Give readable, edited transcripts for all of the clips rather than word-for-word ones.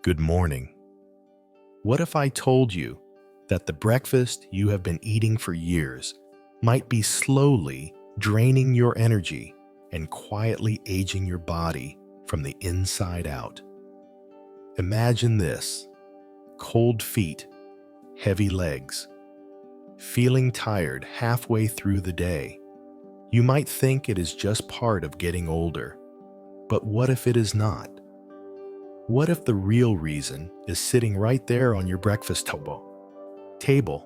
Good morning. What if I told you that the breakfast you have been eating for years might be slowly draining your energy and quietly aging your body from the inside out? Imagine this: cold feet, heavy legs, feeling tired halfway through the day. You might think it is just part of getting older, but what if it is not? What if the real reason is sitting right there on your breakfast table?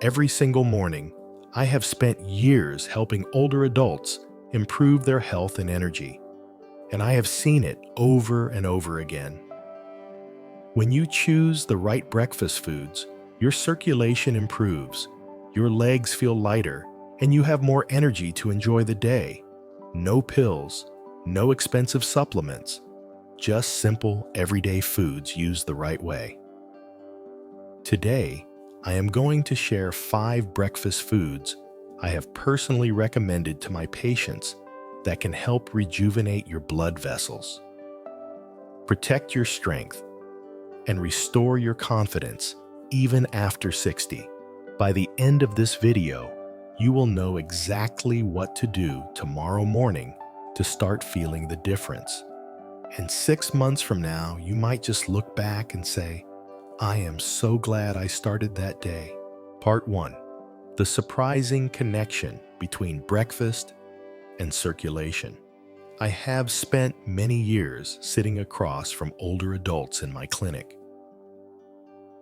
Every single morning, I have spent years helping older adults improve their health and energy, and I have seen it over and over again. When you choose the right breakfast foods, your circulation improves, your legs feel lighter, and you have more energy to enjoy the day. No pills, no expensive supplements, just simple, everyday foods used the right way. Today, I am going to share 5 breakfast foods I have personally recommended to my patients that can help rejuvenate your blood vessels, protect your strength, and restore your confidence even after 60. By the end of this video, you will know exactly what to do tomorrow morning to start feeling the difference. And 6 months from now, you might just look back and say, I am so glad I started that day. Part 1. The surprising connection between breakfast and circulation. I have spent many years sitting across from older adults in my clinic.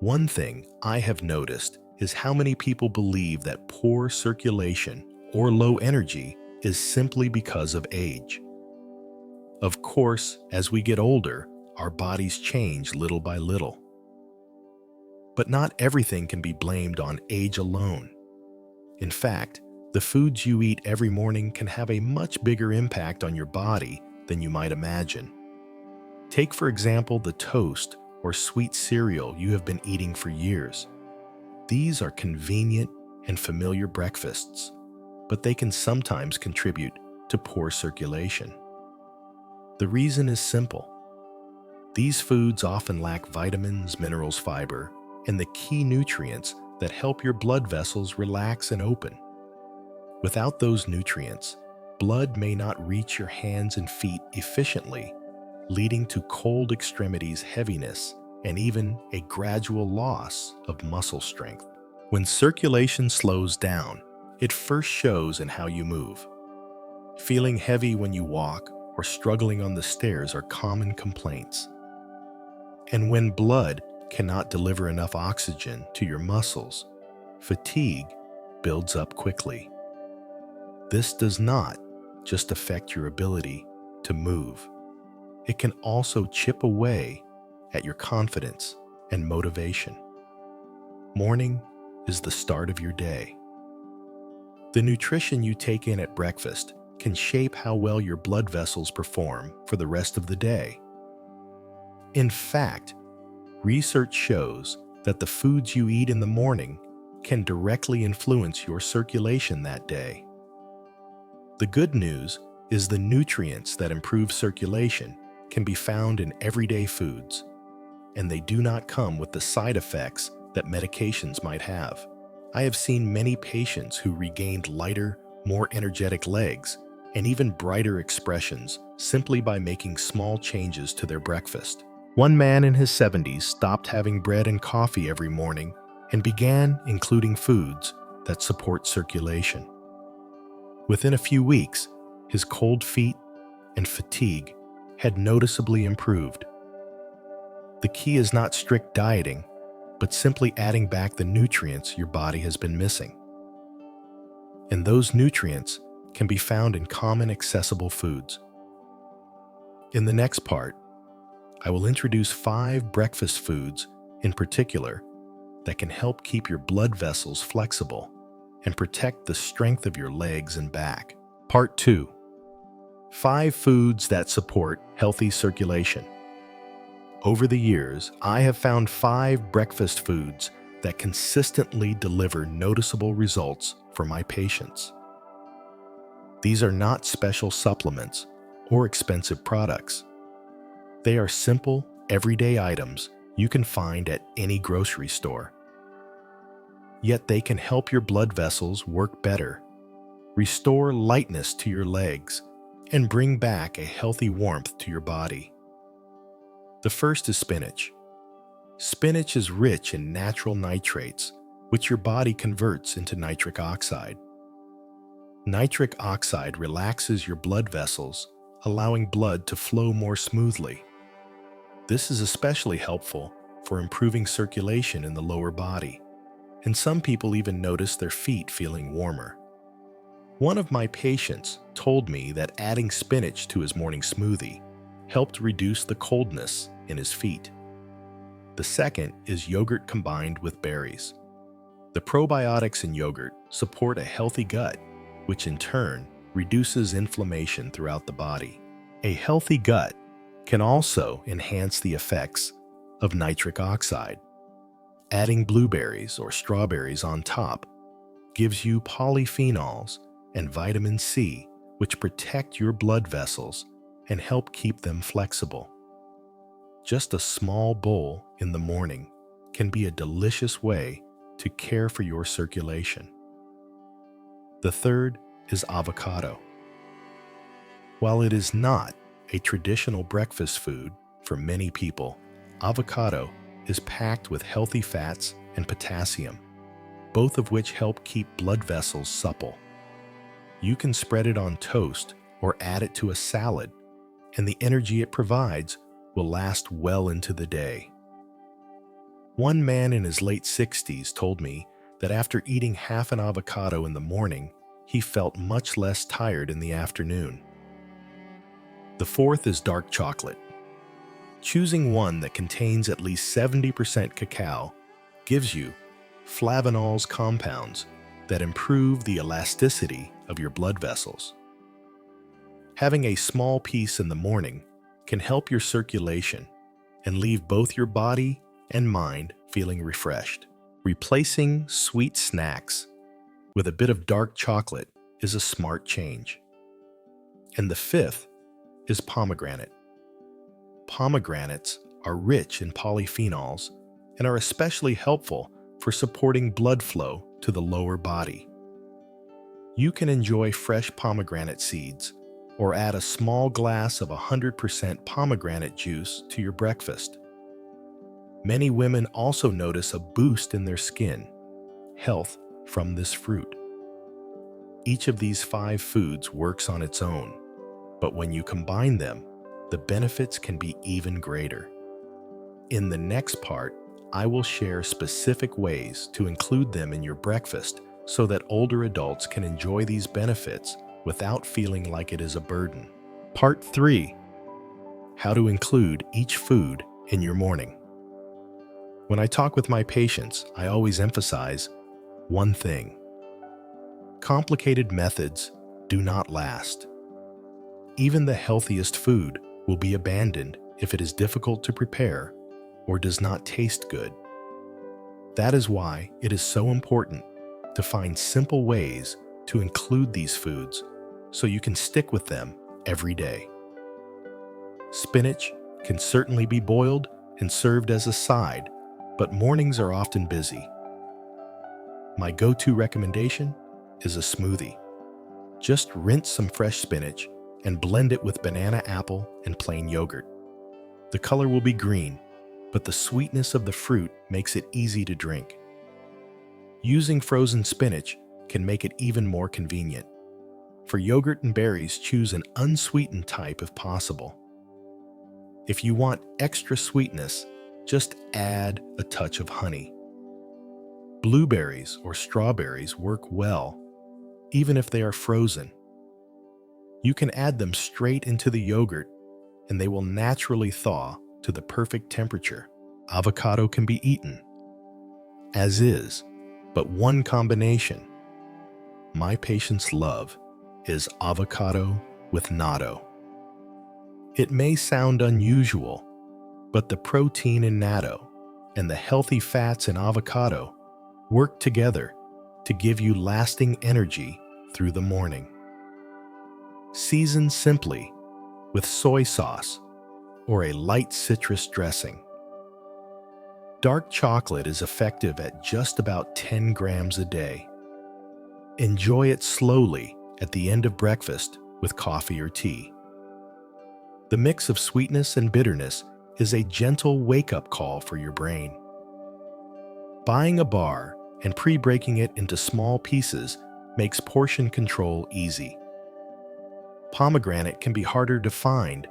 One thing I have noticed is how many people believe that poor circulation or low energy is simply because of age. Of course, as we get older, our bodies change little by little. But not everything can be blamed on age alone. In fact, the foods you eat every morning can have a much bigger impact on your body than you might imagine. Take, for example, the toast or sweet cereal you have been eating for years. These are convenient and familiar breakfasts, but they can sometimes contribute to poor circulation. The reason is simple. These foods often lack vitamins, minerals, fiber, and the key nutrients that help your blood vessels relax and open. Without those nutrients, blood may not reach your hands and feet efficiently, leading to cold extremities, heaviness, and even a gradual loss of muscle strength. When circulation slows down, it first shows in how you move. Feeling heavy when you walk or struggling on the stairs are common complaints. And when blood cannot deliver enough oxygen to your muscles, fatigue builds up quickly. This does not just affect your ability to move. It can also chip away at your confidence and motivation. Morning is the start of your day. The nutrition you take in at breakfast can shape how well your blood vessels perform for the rest of the day. In fact, research shows that the foods you eat in the morning can directly influence your circulation that day. The good news is the nutrients that improve circulation can be found in everyday foods, and they do not come with the side effects that medications might have. I have seen many patients who regained lighter, more energetic legs and even brighter expressions simply by making small changes to their breakfast. One man in his 70s stopped having bread and coffee every morning and began including foods that support circulation. Within a few weeks, his cold feet and fatigue had noticeably improved. The key is not strict dieting, but simply adding back the nutrients your body has been missing. And those nutrients can be found in common accessible foods. In the next part, I will introduce 5 breakfast foods in particular that can help keep your blood vessels flexible and protect the strength of your legs and back. Part 2. 5 foods that support healthy circulation. Over the years, I have found 5 breakfast foods that consistently deliver noticeable results for my patients. These are not special supplements or expensive products. They are simple, everyday items you can find at any grocery store. Yet they can help your blood vessels work better, restore lightness to your legs, and bring back a healthy warmth to your body. The first is spinach. Spinach is rich in natural nitrates, which your body converts into nitric oxide. Nitric oxide relaxes your blood vessels, allowing blood to flow more smoothly. This is especially helpful for improving circulation in the lower body, and some people even notice their feet feeling warmer. One of my patients told me that adding spinach to his morning smoothie helped reduce the coldness in his feet. The second is yogurt combined with berries. The probiotics in yogurt support a healthy gut, which in turn reduces inflammation throughout the body. A healthy gut can also enhance the effects of nitric oxide. Adding blueberries or strawberries on top gives you polyphenols and vitamin C, which protect your blood vessels and help keep them flexible. Just a small bowl in the morning can be a delicious way to care for your circulation. The third is avocado. While it is not a traditional breakfast food for many people, avocado is packed with healthy fats and potassium, both of which help keep blood vessels supple. You can spread it on toast or add it to a salad, and the energy it provides will last well into the day. One man in his late 60s told me that after eating half an avocado in the morning, he felt much less tired in the afternoon. The fourth is dark chocolate. Choosing one that contains at least 70% cacao gives you flavanols compounds that improve the elasticity of your blood vessels. Having a small piece in the morning can help your circulation and leave both your body and mind feeling refreshed. Replacing sweet snacks with a bit of dark chocolate is a smart change. And the fifth is pomegranate. Pomegranates are rich in polyphenols and are especially helpful for supporting blood flow to the lower body. You can enjoy fresh pomegranate seeds or add a small glass of 100% pomegranate juice to your breakfast. Many women also notice a boost in their skin health from this fruit. Each of these 5 foods works on its own, but when you combine them, the benefits can be even greater. In the next part, I will share specific ways to include them in your breakfast so that older adults can enjoy these benefits without feeling like it is a burden. Part 3. How to include each food in your morning. When I talk with my patients, I always emphasize one thing. Complicated methods do not last. Even the healthiest food will be abandoned if it is difficult to prepare or does not taste good. That is why it is so important to find simple ways to include these foods so you can stick with them every day. Spinach can certainly be boiled and served as a side, but mornings are often busy. My go-to recommendation is a smoothie. Just rinse some fresh spinach and blend it with banana, apple, and plain yogurt. The color will be green, but the sweetness of the fruit makes it easy to drink. Using frozen spinach can make it even more convenient. For yogurt and berries, choose an unsweetened type if possible. If you want extra sweetness, just add a touch of honey. Blueberries or strawberries work well, even if they are frozen. You can add them straight into the yogurt, and they will naturally thaw to the perfect temperature. Avocado can be eaten as is, but one combination my patients love is avocado with natto. It may sound unusual, but the protein in natto and the healthy fats in avocado work together to give you lasting energy through the morning. Season simply with soy sauce or a light citrus dressing. Dark chocolate is effective at just about 10 grams a day. Enjoy it slowly at the end of breakfast with coffee or tea. The mix of sweetness and bitterness is a gentle wake-up call for your brain. Buying a bar and pre-breaking it into small pieces makes portion control easy. Pomegranate can be harder to find,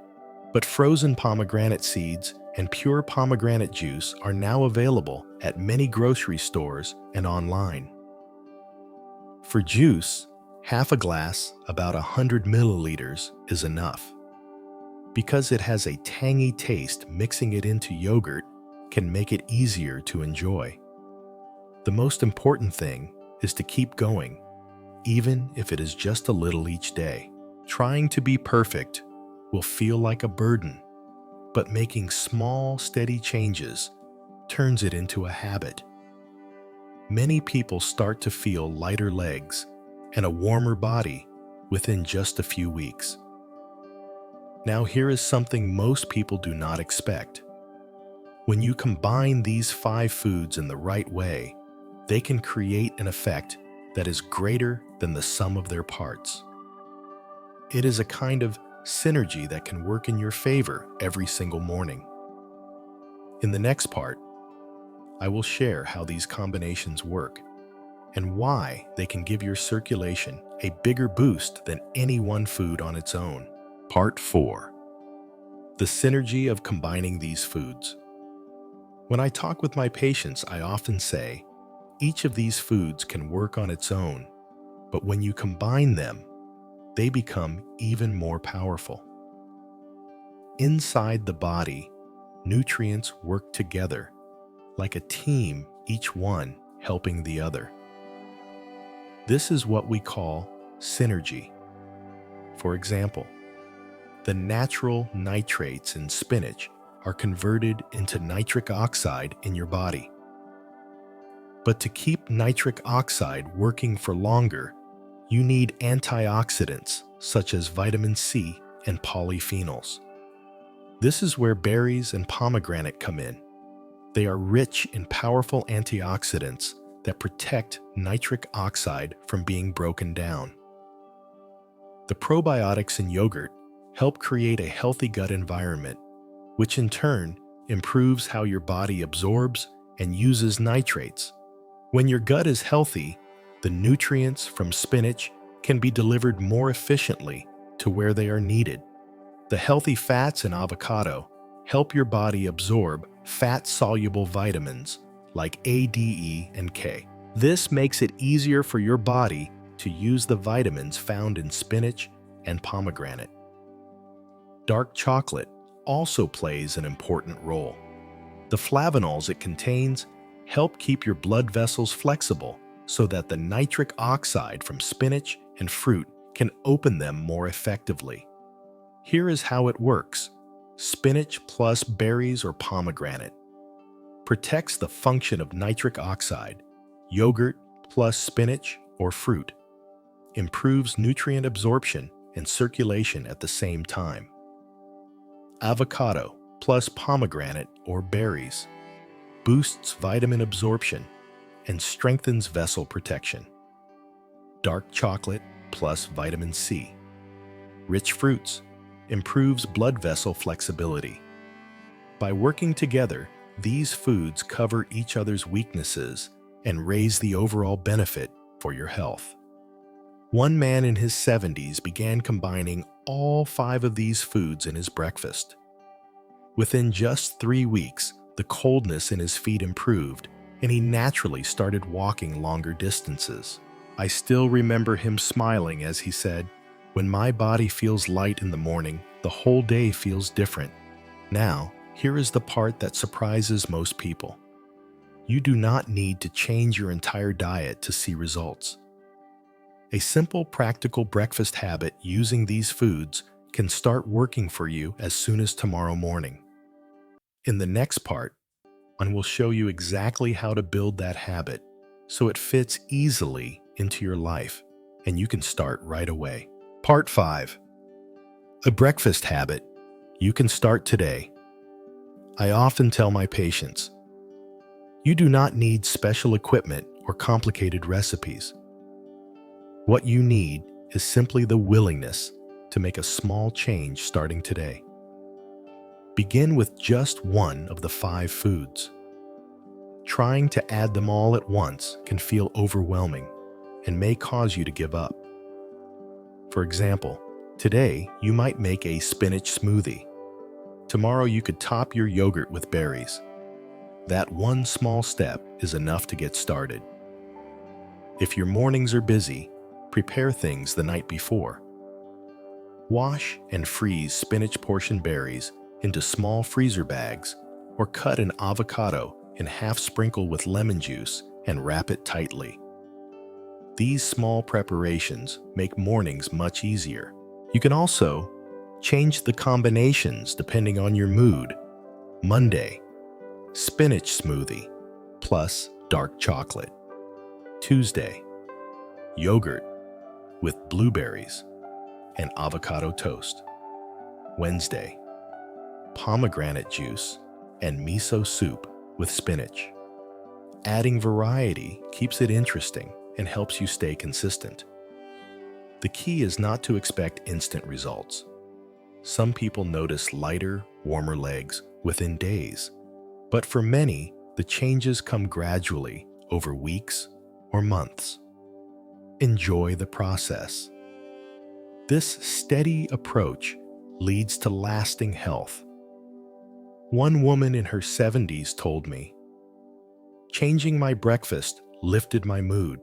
but frozen pomegranate seeds and pure pomegranate juice are now available at many grocery stores and online. For juice, half a glass, about 100 milliliters, is enough. Because it has a tangy taste, mixing it into yogurt can make it easier to enjoy. The most important thing is to keep going, even if it is just a little each day. Trying to be perfect will feel like a burden, but making small, steady changes turns it into a habit. Many people start to feel lighter legs and a warmer body within just a few weeks. Now here is something most people do not expect. When you combine these 5 foods in the right way, they can create an effect that is greater than the sum of their parts. It is a kind of synergy that can work in your favor every single morning. In the next part, I will share how these combinations work and why they can give your circulation a bigger boost than any one food on its own. Part 4. The synergy of combining these foods. When I talk with my patients, I often say, each of these foods can work on its own, but when you combine them, they become even more powerful. Inside the body, nutrients work together, like a team, each one helping the other. This is what we call synergy. For example, the natural nitrates in spinach are converted into nitric oxide in your body. But to keep nitric oxide working for longer, you need antioxidants such as vitamin C and polyphenols. This is where berries and pomegranate come in. They are rich in powerful antioxidants that protect nitric oxide from being broken down. The probiotics in yogurt help create a healthy gut environment, which in turn improves how your body absorbs and uses nitrates. When your gut is healthy, the nutrients from spinach can be delivered more efficiently to where they are needed. The healthy fats in avocado help your body absorb fat-soluble vitamins like A, D, E, and K. This makes it easier for your body to use the vitamins found in spinach and pomegranate. Dark chocolate also plays an important role. The flavonols it contains help keep your blood vessels flexible so that the nitric oxide from spinach and fruit can open them more effectively. Here is how it works. Spinach plus berries or pomegranate protects the function of nitric oxide. Yogurt plus spinach or fruit improves nutrient absorption and circulation at the same time. Avocado plus pomegranate or berries boosts vitamin absorption and strengthens vessel protection. Dark chocolate plus vitamin C. Rich fruits improves blood vessel flexibility. By working together, these foods cover each other's weaknesses and raise the overall benefit for your health. One man in his 70s began combining all 5 of these foods in his breakfast. Within just 3 weeks, the coldness in his feet improved, and he naturally started walking longer distances. I still remember him smiling as he said, "When my body feels light in the morning, the whole day feels different." Now, here is the part that surprises most people. You do not need to change your entire diet to see results. A simple, practical breakfast habit using these foods can start working for you as soon as tomorrow morning. In the next part, I will show you exactly how to build that habit so it fits easily into your life and you can start right away. Part 5. A breakfast habit You can start today. I often tell my patients, you do not need special equipment or complicated recipes. What you need is simply the willingness to make a small change starting today. Begin with just one of the 5 foods. Trying to add them all at once can feel overwhelming and may cause you to give up. For example, today you might make a spinach smoothie. Tomorrow you could top your yogurt with berries. That one small step is enough to get started. If your mornings are busy, prepare things the night before. Wash and freeze spinach portion berries into small freezer bags, or cut an avocado in half, sprinkle with lemon juice and wrap it tightly. These small preparations make mornings much easier. You can also change the combinations depending on your mood. Monday, spinach smoothie plus dark chocolate. Tuesday, yogurt with blueberries and avocado toast. Wednesday, pomegranate juice and miso soup with spinach. Adding variety keeps it interesting and helps you stay consistent. The key is not to expect instant results. Some people notice lighter, warmer legs within days, but for many, the changes come gradually over weeks or months. Enjoy the process. This steady approach leads to lasting health. One woman in her 70s told me, "Changing my breakfast lifted my mood.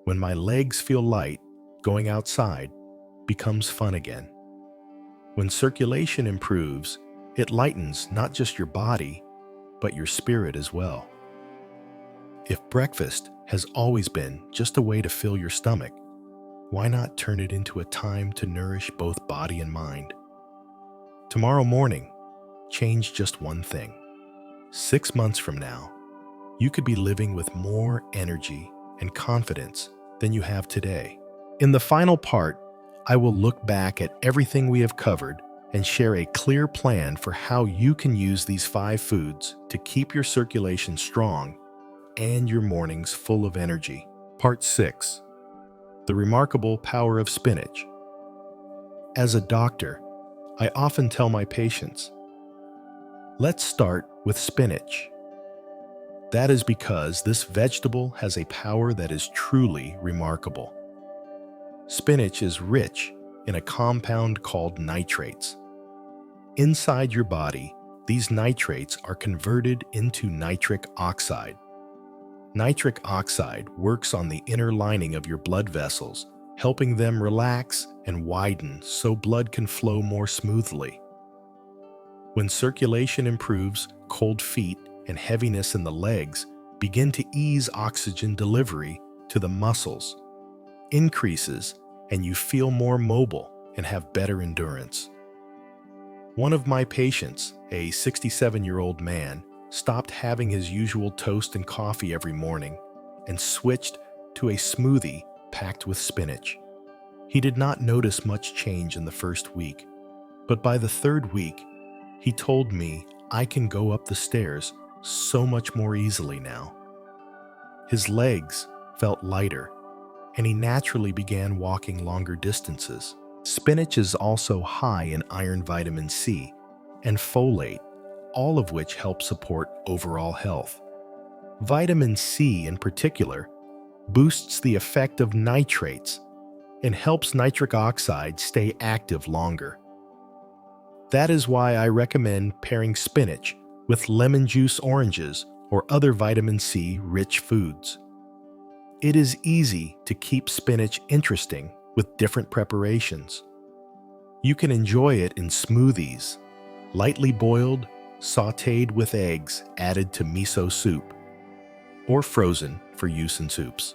When my legs feel light, going outside becomes fun again." When circulation improves, it lightens not just your body, but your spirit as well. If breakfast has always been just a way to fill your stomach, why not turn it into a time to nourish both body and mind? Tomorrow morning, change just one thing. 6 months from now, you could be living with more energy and confidence than you have today. In the final part, I will look back at everything we have covered and share a clear plan for how you can use these 5 foods to keep your circulation strong and your mornings full of energy. Part 6. The remarkable power of spinach. As a doctor, I often tell my patients, let's start with spinach. That is because this vegetable has a power that is truly remarkable. Spinach is rich in a compound called nitrates. Inside your body, these nitrates are converted into nitric oxide. Nitric oxide works on the inner lining of your blood vessels, helping them relax and widen so blood can flow more smoothly. When circulation improves, cold feet and heaviness in the legs begin to ease oxygen delivery to the muscles, increases, and you feel more mobile and have better endurance. One of my patients, a 67-year-old man, stopped having his usual toast and coffee every morning and switched to a smoothie packed with spinach. He did not notice much change in the first week, but by the 3rd week, he told me, "I can go up the stairs so much more easily now." His legs felt lighter, and he naturally began walking longer distances. Spinach is also high in iron, vitamin C, and folate, all of which help support overall health. Vitamin C in particular boosts the effect of nitrates and helps nitric oxide stay active longer. That is why I recommend pairing spinach with lemon juice oranges or other vitamin C-rich foods. It is easy to keep spinach interesting with different preparations. You can enjoy it in smoothies, lightly boiled, sautéed with eggs added to miso soup, or frozen for use in soups.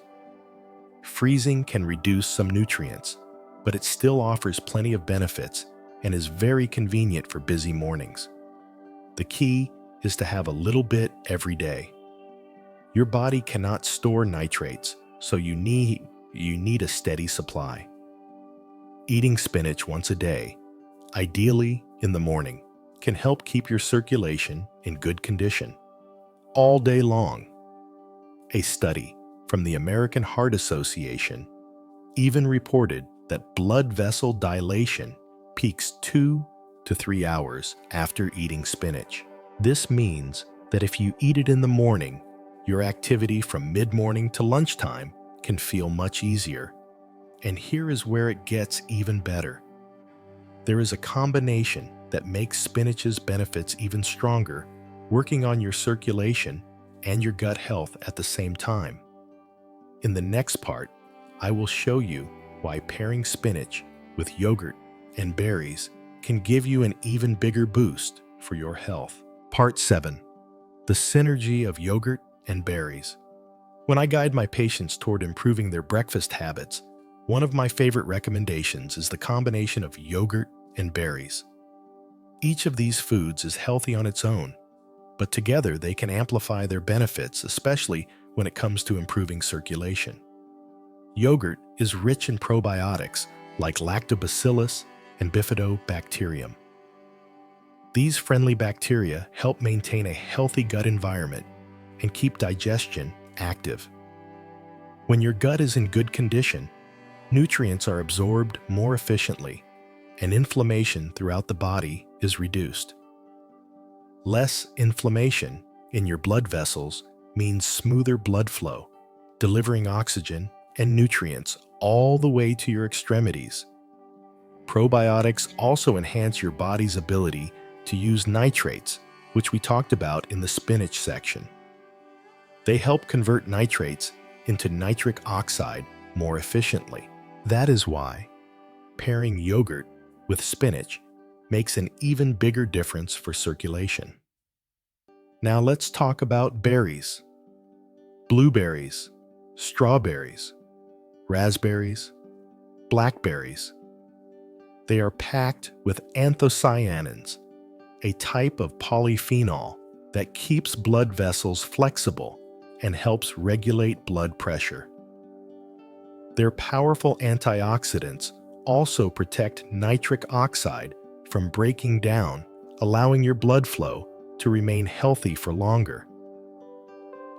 Freezing can reduce some nutrients, but it still offers plenty of benefits and is very convenient for busy mornings. The key is to have a little bit every day. Your body cannot store nitrates, so you need a steady supply. Eating spinach once a day, ideally in the morning can help keep your circulation in good condition all day long. A study from the American Heart Association even reported that blood vessel dilation peaks 2 to 3 hours after eating spinach. This means that if you eat it in the morning, your activity from mid-morning to lunchtime can feel much easier. And here is where it gets even better. There is a combination that makes spinach's benefits even stronger, working on your circulation and your gut health at the same time. In the next part, I will show you why pairing spinach with yogurt and berries can give you an even bigger boost for your health. Part 7. The synergy of yogurt and berries. When I guide my patients toward improving their breakfast habits, one of my favorite recommendations is the combination of yogurt and berries. Each of these foods is healthy on its own, but together they can amplify their benefits, especially when it comes to improving circulation. Yogurt is rich in probiotics like lactobacillus and bifidobacterium. These friendly bacteria help maintain a healthy gut environment and keep digestion active. When your gut is in good condition, nutrients are absorbed more efficiently, and inflammation throughout the body is reduced. Less inflammation in your blood vessels means smoother blood flow, delivering oxygen and nutrients all the way to your extremities. Probiotics also enhance your body's ability to use nitrates, which we talked about in the spinach section. They help convert nitrates into nitric oxide more efficiently. That is why pairing yogurt with spinach makes an even bigger difference for circulation. Now let's talk about berries. Blueberries, strawberries, raspberries, blackberries. They are packed with anthocyanins, a type of polyphenol that keeps blood vessels flexible and helps regulate blood pressure. Their powerful antioxidants also protect nitric oxide from breaking down, allowing your blood flow to remain healthy for longer.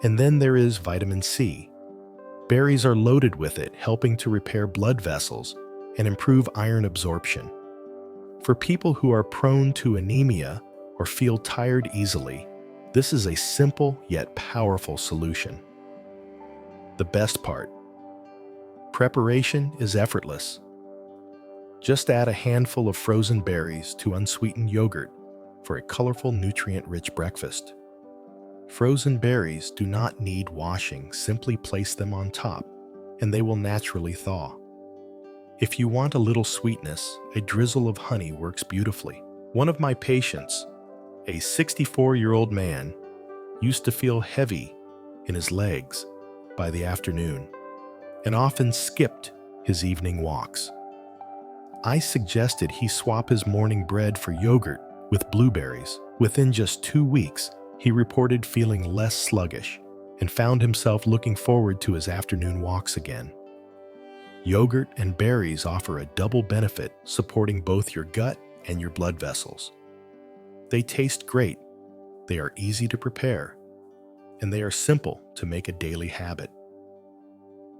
And then there is vitamin C. Berries are loaded with it, helping to repair blood vessels and improve iron absorption. For people who are prone to anemia or feel tired easily, this is a simple yet powerful solution. The best part: preparation is effortless. Just add a handful of frozen berries to unsweetened yogurt for a colorful, nutrient-rich breakfast. Frozen berries do not need washing, simply place them on top, and they will naturally thaw. If you want a little sweetness, a drizzle of honey works beautifully. One of my patients, a 64-year-old man, used to feel heavy in his legs by the afternoon and often skipped his evening walks. I suggested he swap his morning bread for yogurt with blueberries. Within just 2 weeks, he reported feeling less sluggish and found himself looking forward to his afternoon walks again. Yogurt and berries offer a double benefit, supporting both your gut and your blood vessels. They taste great, they are easy to prepare, and they are simple to make a daily habit.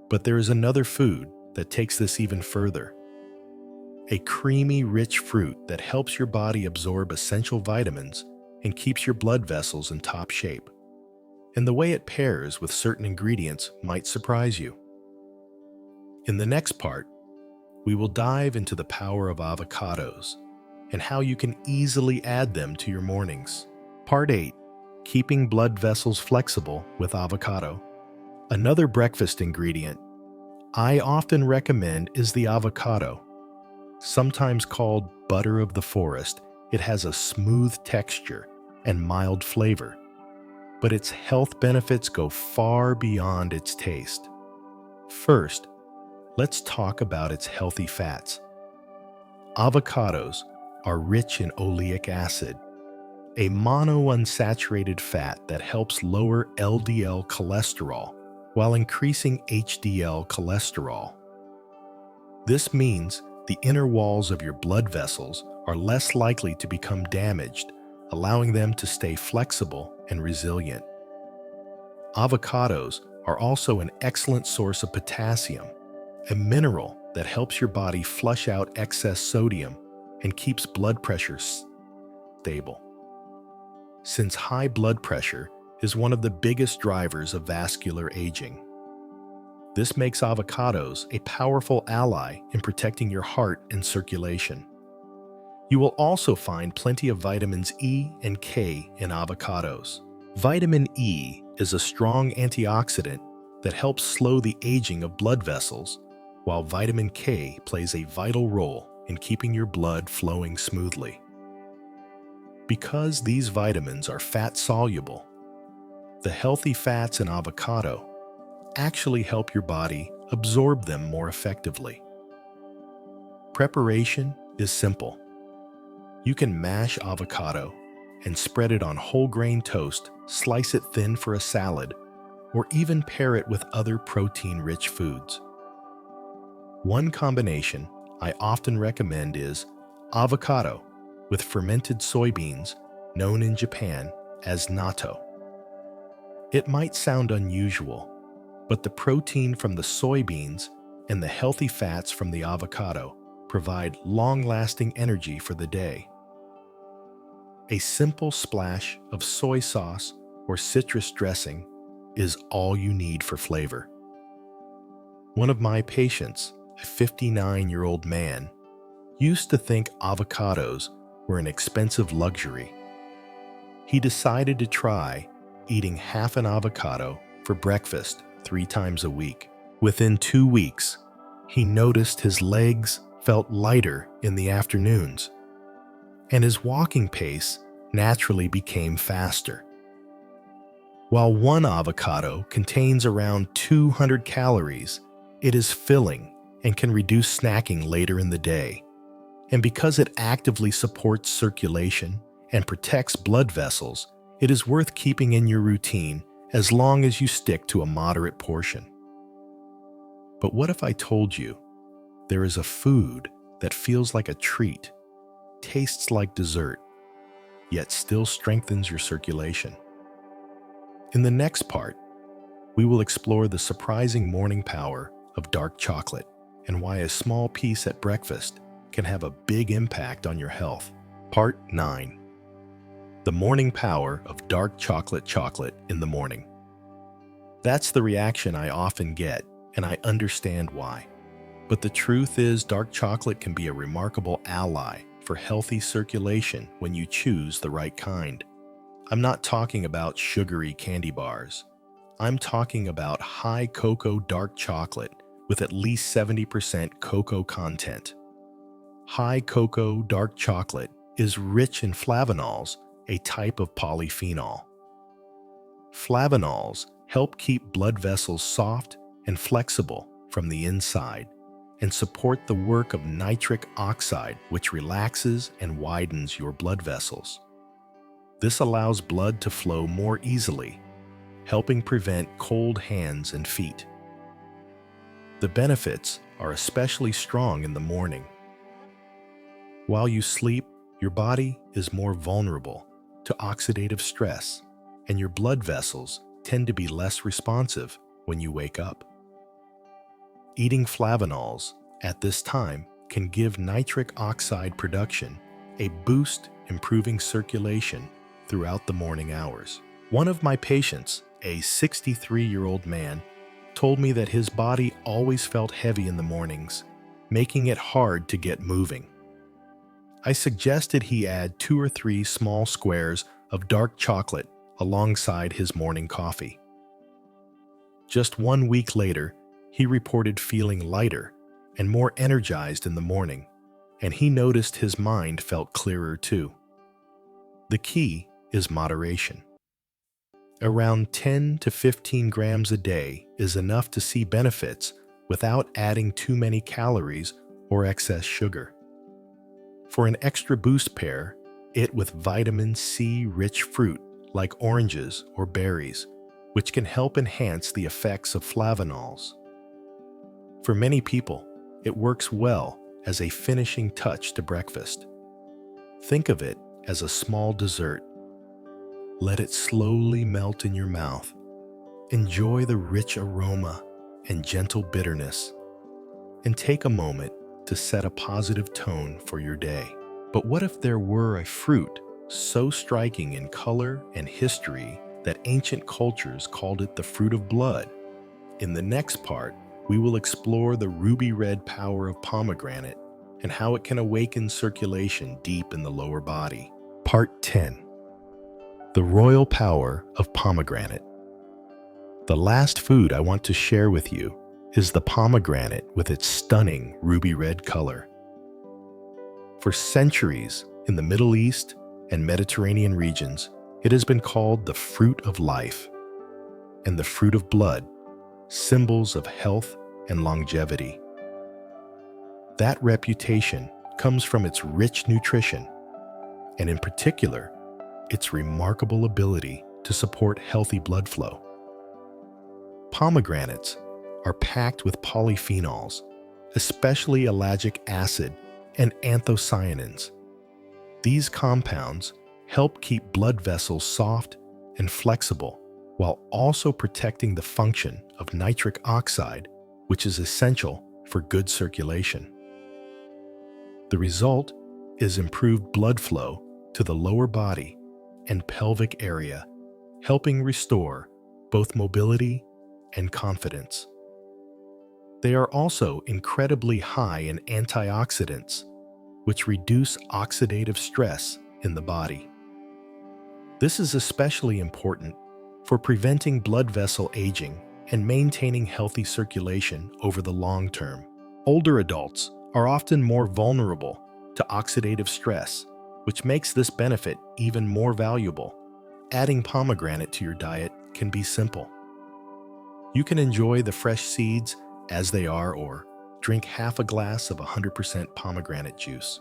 But there is another food that takes this even further. A creamy, rich fruit that helps your body absorb essential vitamins and keeps your blood vessels in top shape. And the way it pairs with certain ingredients might surprise you. In the next part, we will dive into the power of avocados and how you can easily add them to your mornings. Part 8. Keeping blood vessels flexible with avocado. Another breakfast ingredient I often recommend is the avocado. Sometimes called butter of the forest, it has a smooth texture and mild flavor, but its health benefits go far beyond its taste. First, let's talk about its healthy fats. Avocados are rich in oleic acid, a monounsaturated fat that helps lower LDL cholesterol while increasing HDL cholesterol. This means the inner walls of your blood vessels are less likely to become damaged, allowing them to stay flexible and resilient. Avocados are also an excellent source of potassium, a mineral that helps your body flush out excess sodium and keeps blood pressure stable. Since high blood pressure is one of the biggest drivers of vascular aging, this makes avocados a powerful ally in protecting your heart and circulation. You will also find plenty of vitamins E and K in avocados. Vitamin E is a strong antioxidant that helps slow the aging of blood vessels, while vitamin K plays a vital role in keeping your blood flowing smoothly. Because these vitamins are fat-soluble, the healthy fats in avocado actually help your body absorb them more effectively. Preparation is simple. You can mash avocado and spread it on whole grain toast, slice it thin for a salad, or even pair it with other protein-rich foods. One combination I often recommend is avocado with fermented soybeans, known in Japan as natto. It might sound unusual, but the protein from the soybeans and the healthy fats from the avocado provide long-lasting energy for the day. A simple splash of soy sauce or citrus dressing is all you need for flavor. One of my patients, a 59-year-old man, used to think avocados were an expensive luxury. He decided to try eating half an avocado for breakfast 3 times a week. Within 2 weeks, he noticed his legs felt lighter in the afternoons, and his walking pace naturally became faster. While one avocado contains around 200 calories, it is filling and can reduce snacking later in the day. And because it actively supports circulation and protects blood vessels, it is worth keeping in your routine as long as you stick to a moderate portion. But what if I told you there is a food that feels like a treat, tastes like dessert, yet still strengthens your circulation? In the next part, we will explore the surprising morning power of dark chocolate and why a small piece at breakfast can have a big impact on your health. Part 9. The morning power of dark chocolate in the morning. That's the reaction I often get, and I understand why. But the truth is, dark chocolate can be a remarkable ally for healthy circulation when you choose the right kind. I'm not talking about sugary candy bars. I'm talking about high cocoa dark chocolate with at least 70% cocoa content. High cocoa dark chocolate is rich in flavonols, a type of polyphenol. Flavonols help keep blood vessels soft and flexible from the inside and support the work of nitric oxide, which relaxes and widens your blood vessels. This allows blood to flow more easily, helping prevent cold hands and feet. The benefits are especially strong in the morning. While you sleep, your body is more vulnerable to oxidative stress, and your blood vessels tend to be less responsive when you wake up. Eating flavonols at this time can give nitric oxide production a boost, improving circulation throughout the morning hours. One of my patients, a 63-year-old man, told me that his body always felt heavy in the mornings, making it hard to get moving. I suggested he add 2 or 3 small squares of dark chocolate alongside his morning coffee. Just 1 week later, he reported feeling lighter and more energized in the morning, and he noticed his mind felt clearer too. The key is moderation. Around 10 to 15 grams a day is enough to see benefits without adding too many calories or excess sugar. For an extra boost, pair it with vitamin C-rich fruit like oranges or berries, which can help enhance the effects of flavonols. For many people, it works well as a finishing touch to breakfast. Think of it as a small dessert. Let it slowly melt in your mouth. Enjoy the rich aroma and gentle bitterness, and take a moment to set a positive tone for your day. But what if there were a fruit so striking in color and history that ancient cultures called it the fruit of blood? In the next part, we will explore the ruby red power of pomegranate and how it can awaken circulation deep in the lower body. Part 10. The royal power of pomegranate. The last food I want to share with you is the pomegranate with its stunning ruby red color. For centuries in the Middle East and Mediterranean regions, it has been called the fruit of life and the fruit of blood, symbols of health and longevity. That reputation comes from its rich nutrition, and in particular, its remarkable ability to support healthy blood flow. Pomegranates are packed with polyphenols, especially ellagic acid and anthocyanins. These compounds help keep blood vessels soft and flexible while also protecting the function of nitric oxide, which is essential for good circulation. The result is improved blood flow to the lower body and pelvic area, helping restore both mobility and confidence. They are also incredibly high in antioxidants, which reduce oxidative stress in the body. This is especially important for preventing blood vessel aging and maintaining healthy circulation over the long term. Older adults are often more vulnerable to oxidative stress, which makes this benefit even more valuable. Adding pomegranate to your diet can be simple. You can enjoy the fresh seeds as they are or drink half a glass of 100% pomegranate juice.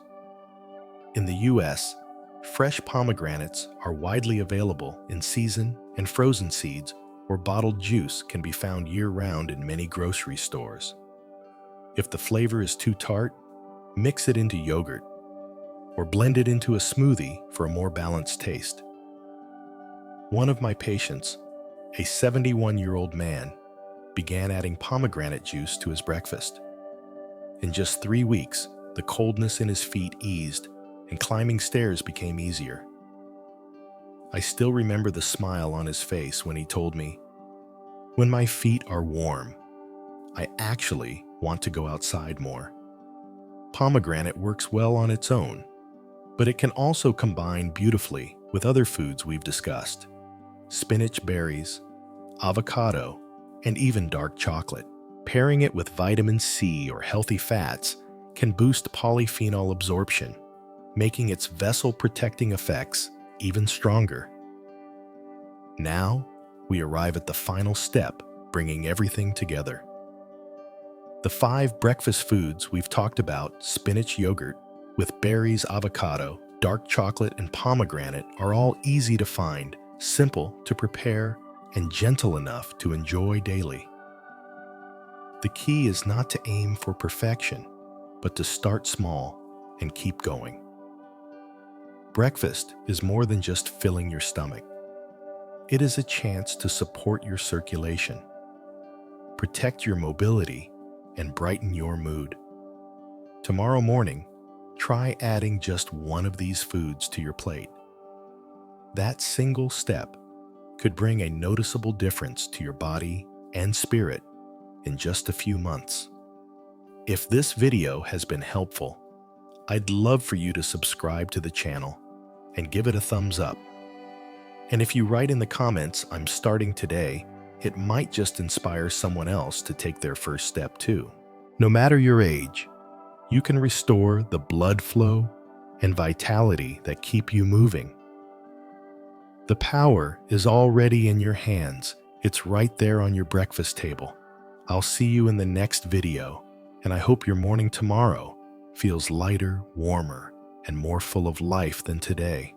In the US, fresh pomegranates are widely available in season, and frozen seeds or bottled juice can be found year-round in many grocery stores. If the flavor is too tart, mix it into yogurt or blend it into a smoothie for a more balanced taste. One of my patients, a 71-year-old man, began adding pomegranate juice to his breakfast. In just 3 weeks, the coldness in his feet eased and climbing stairs became easier. I still remember the smile on his face when he told me, "When my feet are warm, I actually want to go outside more." Pomegranate works well on its own, but it can also combine beautifully with other foods we've discussed: spinach berries, avocado, and even dark chocolate. Pairing it with vitamin C or healthy fats can boost polyphenol absorption, making its vessel-protecting effects even stronger. Now, we arrive at the final step, bringing everything together. The 5 breakfast foods we've talked about, spinach yogurt with berries, avocado, dark chocolate, and pomegranate, are all easy to find, simple to prepare, and gentle enough to enjoy daily. The key is not to aim for perfection, but to start small and keep going. Breakfast is more than just filling your stomach. It is a chance to support your circulation, protect your mobility, and brighten your mood. Tomorrow morning, try adding just one of these foods to your plate. That single step could bring a noticeable difference to your body and spirit in just a few months. If this video has been helpful, I'd love for you to subscribe to the channel and give it a thumbs up. And if you write in the comments, "I'm starting today," it might just inspire someone else to take their first step too. No matter your age, you can restore the blood flow and vitality that keep you moving. The power is already in your hands. It's right there on your breakfast table. I'll see you in the next video, and I hope your morning tomorrow feels lighter, warmer, and more full of life than today.